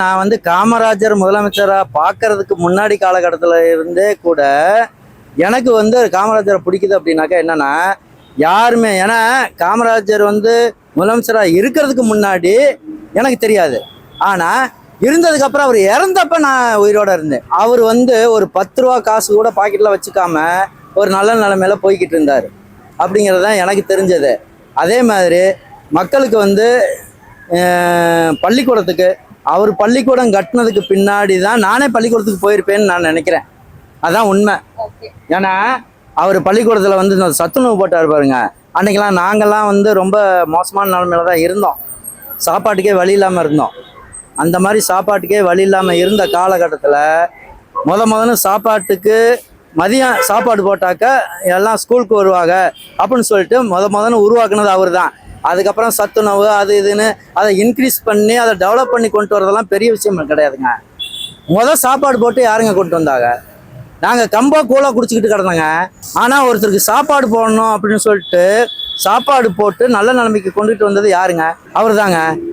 நான் வந்து காமராஜர் முதலமைச்சராக பார்க்கறதுக்கு முன்னாடி காலகட்டத்தில் இருந்தே கூட எனக்கு வந்து காமராஜரை பிடிக்குது அப்படின்னாக்கா என்னன்னா, யாருமே ஏன்னா காமராஜர் வந்து முதலமைச்சராக இருக்கிறதுக்கு முன்னாடி எனக்கு தெரியாது. ஆனால் இருந்ததுக்கப்புறம் அவர் இறந்தப்ப நான் உயிரோட இருந்தேன். அவர் வந்து ஒரு 10 ரூபா காசு கூட பாக்கெட்டில் வச்சுக்காம ஒரு நல்ல நிலைமையில போய்கிட்டு இருந்தார் அப்படிங்கிறது தான் எனக்கு தெரிஞ்சது. அதே மாதிரி மக்களுக்கு வந்து பள்ளிக்கூடத்துக்கு அவர் பள்ளிக்கூடம் கட்டினதுக்கு பின்னாடி தான் நானே பள்ளிக்கூடத்துக்கு போயிருப்பேன்னு நான் நினைக்கிறேன். அதான் உண்மை. ஏன்னா அவர் பள்ளிக்கூடத்தில் வந்து இந்த சத்துணவு போட்டார் பாருங்க, அன்னைக்கெல்லாம் நாங்கள்லாம் வந்து ரொம்ப மோசமான நிலைமையில தான் இருந்தோம். சாப்பாட்டுக்கே வழி இல்லாமல் இருந்தோம். அந்த மாதிரி சாப்பாட்டுக்கே வழி இல்லாமல் இருந்த காலகட்டத்தில் முதல்ல சாப்பாட்டுக்கு மதியம் சாப்பாடு போட்டாக்க எல்லாம் ஸ்கூலுக்கு வருவாங்க அப்படின்னு சொல்லிட்டு முதல்ல உருவாக்குனது அவர் தான். அதுக்கப்புறம் சத்துணவு அது இதுன்னு அதை இன்க்ரீஸ் பண்ணி அதை டெவலப் பண்ணி கொண்டு வரதெல்லாம் பெரிய விஷயம் கிடையாதுங்க. சாப்பாடு போட்டு யாருங்க கொண்டு வந்தாங்க? நாங்கள் கம்பா கூழாக குடிச்சிக்கிட்டு கிடந்தோங்க. ஆனால் ஒருத்தருக்கு சாப்பாடு போடணும் அப்படின்னு சொல்லிட்டு சாப்பாடு போட்டு நல்ல நிலைமைக்கு கொண்டுட்டு வந்தது யாருங்க? அவர் தாங்க.